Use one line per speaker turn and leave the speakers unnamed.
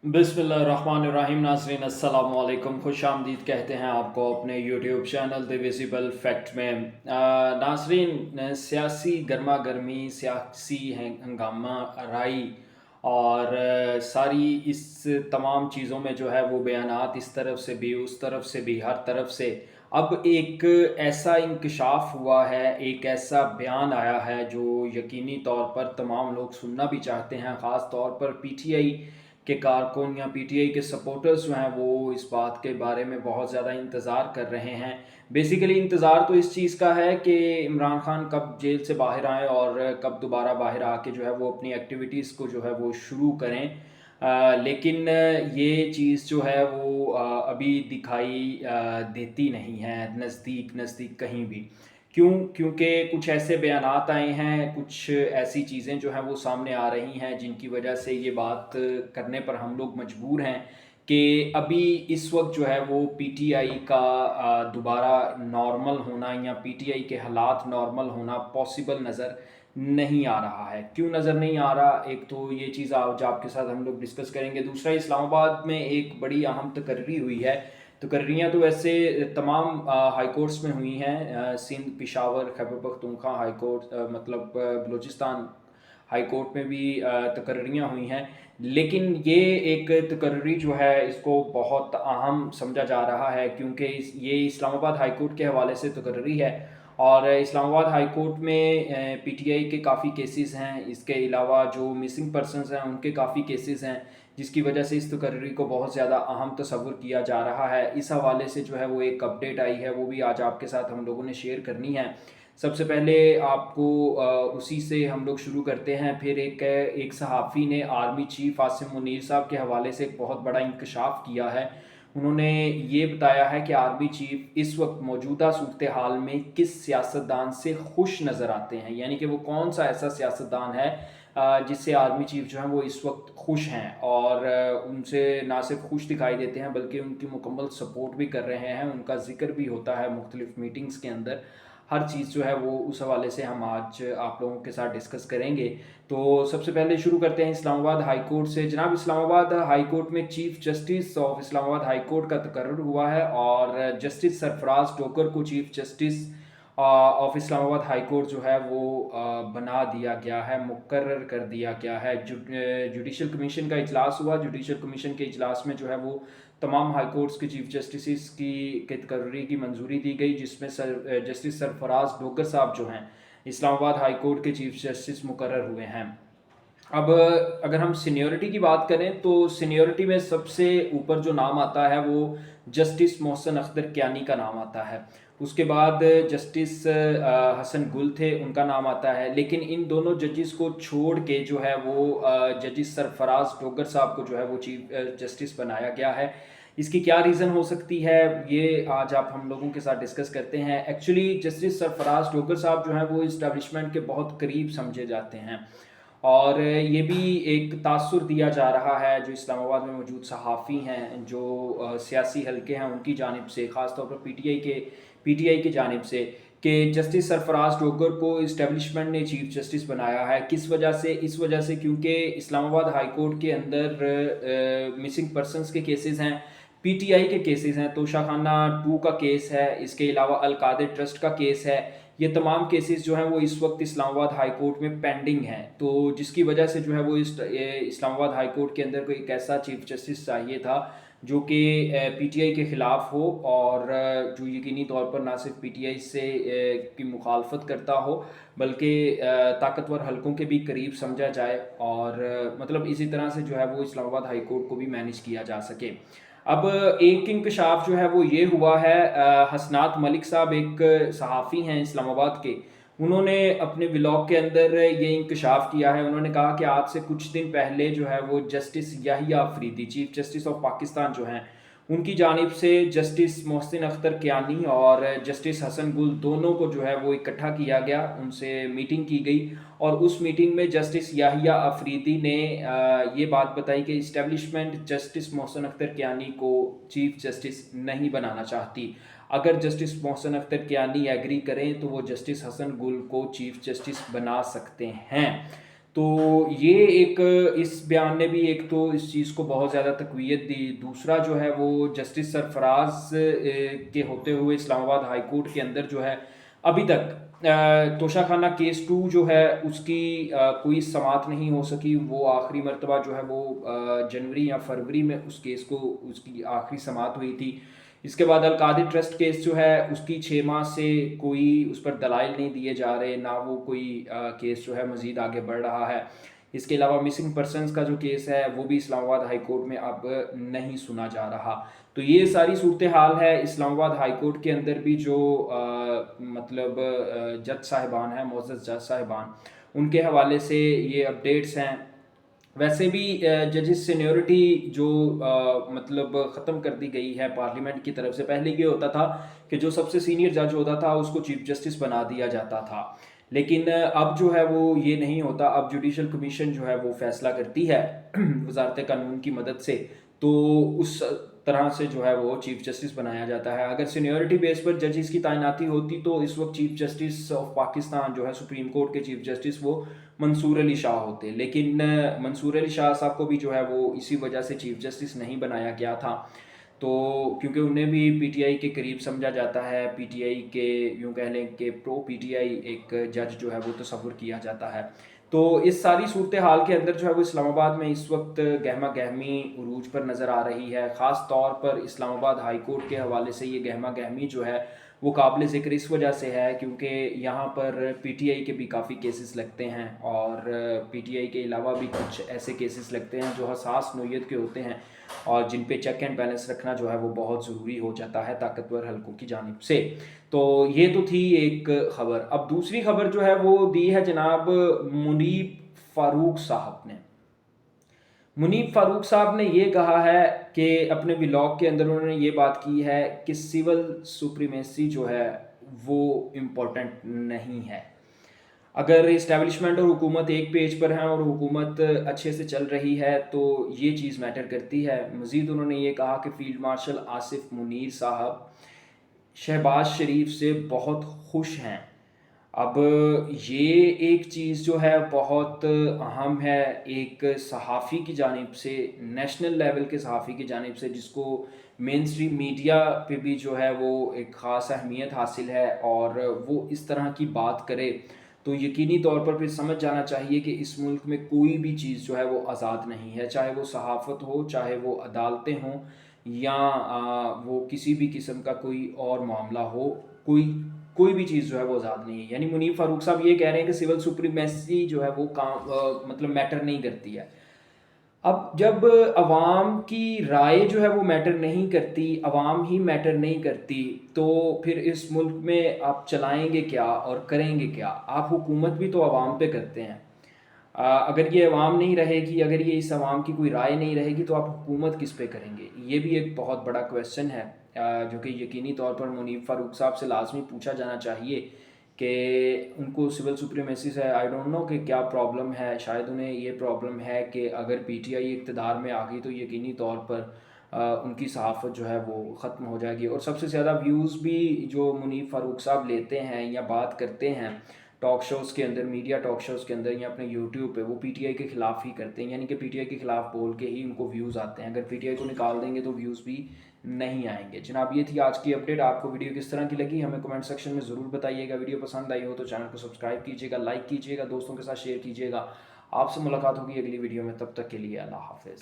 बिस्मिल्लाहिर्रहमानिर्रहीम। नाज़रीन अस्सलाम वालेकुम, खुश आमदीद कहते हैं आपको अपने YouTube channel the visible fact में। नाज़रीन, सियासी गर्मा गर्मी, सियासी हंगामा राई और सारी इस तमाम चीज़ों में जो है वो बयानात इस तरफ से भी उस तरफ से भी हर तरफ से अब एक ऐसा इंकशाफ हुआ है, एक ऐसा बयान आया है जो यकीनी तौर पर तमाम लोग सुनना भी चाहते हैं। ख़ास तौर पर पीटीआई के कारकुन या पीटीआई के सपोर्टर्स जो हैं वो इस बात के बारे में बहुत ज़्यादा इंतज़ार कर रहे हैं। बेसिकली इंतज़ार तो इस चीज़ का है कि इमरान खान कब जेल से बाहर आएँ और कब दोबारा बाहर आके जो है वो अपनी एक्टिविटीज़ को जो है वो शुरू करें। लेकिन ये चीज़ जो है वो अभी दिखाई देती नहीं है नज़दीक नज़दीक कहीं भी। क्यों? क्योंकि कुछ ऐसे बयानात आए हैं, कुछ ऐसी चीज़ें जो हैं वो सामने आ रही हैं जिनकी वजह से ये बात करने पर हम लोग मजबूर हैं कि अभी इस वक्त जो है वो पीटीआई का दोबारा नॉर्मल होना या पीटीआई के हालात नॉर्मल होना पॉसिबल नज़र नहीं आ रहा है। क्यों नज़र नहीं आ रहा? एक तो ये चीज़ आज आपके साथ हम लोग डिस्कस करेंगे। दूसरा, इस्लामाबाद में एक बड़ी अहम तकर्री हुई है। तकर्रियाँ तो वैसे तमाम हाई कोर्ट्स में हुई हैं। सिंध, पेशावर, खैबर पख्तूनख्वा हाई कोर्ट, मतलब बलूचिस्तान हाई कोर्ट में भी तकर्रियाँ हुई हैं। लेकिन ये एक तकर्री जो है इसको बहुत अहम समझा जा रहा है, क्योंकि ये इस्लामाबाद हाई कोर्ट के हवाले से तकर्री है। और इस्लामाबाद हाई कोर्ट में पीटीआई के काफ़ी केसेस हैं। इसके अलावा जो मिसिंग पर्सनस हैं उनके काफ़ी केसेस हैं, जिसकी वजह से इस तकर्री को बहुत ज़्यादा अहम तस्वुर किया जा रहा है। इस हवाले से जो है वो एक अपडेट आई है, वो भी आज आपके साथ हम लोगों ने शेयर करनी है। सबसे पहले आपको उसी से हम लोग शुरू करते हैं। फिर एक सहाफ़ी ने आर्मी चीफ आसिम मुनीर साहब के हवाले से एक बहुत बड़ा इंकशाफ किया है। उन्होंने ये बताया है कि आर्मी चीफ इस वक्त मौजूदा सूरत हाल में किस सियासतदान से खुश नज़र आते हैं, यानी कि वो कौन सा ऐसा सियासतदान है जिससे आर्मी चीफ जो हैं वो इस वक्त खुश हैं और उनसे ना सिर्फ खुश दिखाई देते हैं बल्कि उनकी मुकम्मल सपोर्ट भी कर रहे हैं। उनका जिक्र भी होता है मुख्तलिफ मीटिंग्स के अंदर। हर चीज़ जो है वो उस हवाले से हम आज आप लोगों के साथ डिस्कस करेंगे। तो सबसे पहले शुरू करते हैं इस्लामाबाद हाई कोर्ट से। जनाब, इस्लामाबाद हाई कोर्ट में chief justice of Islamabad high court का तकर्रुर हुआ है और जस्टिस सरफराज टोकर को chief justice of Islamabad high court जो है वो बना दिया गया है, मुकर्रर कर दिया गया है। जुडिशल कमीशन का इजलास हुआ। जुडिशल कमीशन के इजलास में जो है वो तमाम हाई कोर्ट्स के चीफ जस्टिस की तकर्री की मंजूरी दी गई, जिसमें जस्टिस सरफराज डोगर साहब जो हैं इस्लामाबाद हाई कोर्ट के चीफ जस्टिस मुकर्रर हुए हैं। अब अगर हम सीनियरिटी की बात करें तो सीनियरिटी में सबसे ऊपर जो नाम आता है वो जस्टिस मोहसिन अख्तर कियानी का नाम आता है। उसके बाद जस्टिस हसन गुल थे, उनका नाम आता है। लेकिन इन दोनों जजेस को छोड़ के जो है वो जस्टिस सरफराज डोगर साहब को जो है वो चीफ जस्टिस बनाया गया है। इसकी क्या रीज़न हो सकती है, ये आज आप हम लोगों के साथ डिस्कस करते हैं। एक्चुअली जस्टिस सरफराज डोगर साहब जो हैं वो इस्टेब्लिशमेंट के बहुत करीब समझे जाते हैं और ये भी एक तासुर दिया जा रहा है जो इस्लामाबाद में मौजूद सहाफ़ी हैं, जो सियासी हलके हैं, उनकी जानिब से, ख़ास तौर पर पीटीआई की जानिब से, कि जस्टिस सरफराज डोगर को इस्टेब्लिशमेंट ने चीफ जस्टिस बनाया है। किस वजह से? इस वजह से क्योंकि इस्लामाबाद हाई कोर्ट के अंदर मिसिंग पर्सनस के केसेस हैं, पीटीआई के केसेस हैं, तोशाखाना 2 का केस है, इसके अलावा अलकादिर ट्रस्ट का केस है। ये तमाम केसेस जो हैं वो इस वक्त इस्लामाबाद हाई कोर्ट में पेंडिंग हैं। तो जिसकी वजह से जो है वो इस्लामाबाद हाई कोर्ट के अंदर कोई एक ऐसा चीफ जस्टिस चाहिए था जो कि पीटीआई के ख़िलाफ़ हो और जो यकीनी तौर पर ना सिर्फ पीटीआई से की मुखालफत करता हो बल्कि ताकतवर हलकों के भी करीब समझा जाए और मतलब इसी तरह से जो है वो इस्लामाबाद हाई कोर्ट को भी मैनेज किया जा सके। अब एक इंकशाफ जो है वो ये हुआ है, हसनात मलिक साहब एक सहाफ़ी हैं इस्लामाबाद के, उन्होंने अपने व्लॉग के अंदर ये इंकशाफ किया है। उन्होंने कहा कि आज से कुछ दिन पहले जो है वो justice Yahya Afridi, chief justice of Pakistan जो हैं, उनकी जानिब से जस्टिस मोहसिन अख्तर कियानी और जस्टिस हसन गुल दोनों को जो है वो इकट्ठा किया गया, उनसे मीटिंग की गई और उस मीटिंग में जस्टिस याहिया अफरीदी ने ये बात बताई कि इस्टेब्लिशमेंट जस्टिस मोहसिन अख्तर कियानी को चीफ जस्टिस नहीं बनाना चाहती। अगर जस्टिस मोहसिन अख्तर कियानी एग्री करें तो वो जस्टिस हसन गुल को चीफ जस्टिस बना सकते हैं। تو یہ ایک اس بیان نے بھی ایک تو اس چیز کو بہت زیادہ تقویت دی. دوسرا جو ہے وہ جسٹس سرفراز کے ہوتے ہوئے اسلام آباد ہائی کورٹ کے اندر جو ہے ابھی تک توشہ خانہ کیس 2 جو ہے اس کی کوئی سماعت نہیں ہو سکی. وہ آخری مرتبہ جو ہے وہ جنوری یا فروری میں اس کیس کو اس کی آخری سماعت ہوئی تھی. اس کے بعد القادری ٹرسٹ کیس جو ہے اس کی 6 ماہ سے کوئی اس پر دلائل نہیں دیے جا رہے, نہ وہ کوئی کیس جو ہے مزید آگے بڑھ رہا ہے. اس کے علاوہ مسنگ پرسنز کا جو کیس ہے وہ بھی اسلام آباد ہائی کورٹ میں اب نہیں سنا جا رہا. تو یہ ساری صورتحال ہے اسلام آباد ہائی کورٹ کے اندر بھی. جو مطلب جج صاحبان ہیں, معزز جج صاحبان, ان کے حوالے سے یہ اپڈیٹس ہیں. ویسے بھی ججز سینیورٹی جو مطلب ختم کر دی گئی ہے پارلیمنٹ کی طرف سے. پہلے یہ ہوتا تھا کہ جو سب سے سینئر جج ہوتا تھا اس کو چیف جسٹس بنا دیا جاتا تھا, لیکن اب جو ہے وہ یہ نہیں ہوتا. اب جوڈیشل کمیشن جو ہے وہ فیصلہ کرتی ہے وزارت قانون کی مدد سے, تو اس طرح سے جو ہے وہ چیف جسٹس بنایا جاتا ہے. اگر سینیورٹی بیس پر ججز کی تعیناتی ہوتی تو اس وقت چیف جسٹس آف پاکستان جو ہے سپریم کورٹ کے چیف جسٹس وہ منصور علی شاہ ہوتے, لیکن منصور علی شاہ صاحب کو بھی جو ہے وہ اسی وجہ سے چیف جسٹس نہیں بنایا گیا تھا. تو کیونکہ انہیں بھی پی ٹی آئی کے قریب سمجھا جاتا ہے, پی ٹی آئی کے یوں کہہ لیں کہ پرو پی ٹی آئی ایک جج جو ہے وہ تصور کیا جاتا ہے. تو اس ساری صورتحال کے اندر جو ہے وہ اسلام آباد میں اس وقت گہما گہمی عروج پر نظر آ رہی ہے. خاص طور پر اسلام آباد ہائی کورٹ کے حوالے سے یہ گہما گہمی جو ہے وہ قابل ذکر اس وجہ سے ہے کیونکہ یہاں پر پی ٹی آئی کے بھی کافی کیسز لگتے ہیں, اور پی ٹی آئی کے علاوہ بھی کچھ ایسے کیسز لگتے ہیں جو حساس نوعیت کے ہوتے ہیں اور جن پہ چیک اینڈ بیلنس رکھنا جو ہے وہ بہت ضروری ہو جاتا ہے طاقتور حلقوں کی جانب سے. تو یہ تو تھی ایک خبر. اب دوسری خبر جو ہے وہ دی ہے جناب منیب فاروق صاحب نے. منیب فاروق صاحب نے یہ کہا ہے کہ اپنے ولاگ کے اندر انہوں نے یہ بات کی ہے کہ سول سپریمیسی جو ہے وہ امپورٹنٹ نہیں ہے. اگر اسٹیبلشمنٹ اور حکومت ایک پیج پر ہیں اور حکومت اچھے سے چل رہی ہے تو یہ چیز میٹر کرتی ہے. مزید انہوں نے یہ کہا کہ فیلڈ مارشل آصف منیر صاحب شہباز شریف سے بہت خوش ہیں. اب یہ ایک چیز جو ہے بہت اہم ہے ایک صحافی کی جانب سے, نیشنل لیول کے صحافی کی جانب سے, جس کو مین اسٹریم میڈیا پہ بھی جو ہے وہ ایک خاص اہمیت حاصل ہے, اور وہ اس طرح کی بات کرے تو یقینی طور پر پھر سمجھ جانا چاہیے کہ اس ملک میں کوئی بھی چیز جو ہے وہ آزاد نہیں ہے, چاہے وہ صحافت ہو, چاہے وہ عدالتیں ہوں, یا وہ کسی بھی قسم کا کوئی اور معاملہ ہو. کوئی بھی چیز جو ہے وہ آزاد نہیں ہے. یعنی منیب فاروق صاحب یہ کہہ رہے ہیں کہ سول سپریمیسی جو ہے وہ مطلب میٹر نہیں کرتی ہے. اب جب عوام کی رائے جو ہے وہ میٹر نہیں کرتی, عوام ہی میٹر نہیں کرتی, تو پھر اس ملک میں آپ چلائیں گے کیا اور کریں گے کیا؟ آپ حکومت بھی تو عوام پہ کرتے ہیں. اگر یہ عوام نہیں رہے گی, اگر یہ اس عوام کی کوئی رائے نہیں رہے گی, تو آپ حکومت کس پہ کریں گے؟ یہ بھی ایک بہت بڑا کویسچن ہے جو کہ یقینی طور پر منیب فاروق صاحب سے لازمی پوچھا جانا چاہیے کہ ان کو سول سپریمیسی سے آئی ڈونٹ نو کہ کیا پرابلم ہے. شاید انہیں یہ پرابلم ہے کہ اگر پی ٹی آئی اقتدار میں آ گئی تو یقینی طور پر ان کی صحافت جو ہے وہ ختم ہو جائے گی. اور سب سے زیادہ ویوز بھی جو منیب فاروق صاحب لیتے ہیں یا بات کرتے ہیں ٹاک شوز کے اندر, میڈیا ٹاک شوز کے اندر یا اپنے یوٹیوب پہ, وہ پی ٹی آئی کے خلاف ہی کرتے ہیں. یعنی کہ پی ٹی آئی کے خلاف بول کے ہی ان کو ویوز آتے ہیں. اگر پی ٹی آئی کو نکال دیں گے تو ویوز بھی نہیں آئیں گے. جناب یہ تھی آج کی اپڈیٹ. آپ کو ویڈیو کس طرح کی لگی ہمیں کمنٹ سیکشن میں ضرور بتائیے گا. ویڈیو پسند آئی ہو تو چینل کو سبسکرائب کیجیے گا, لائک کیجیے گا, دوستوں کے ساتھ شیئر کیجیے گا. آپ سے ملاقات ہوگی اگلی ویڈیو میں, تب تک کے لیے اللہ حافظ.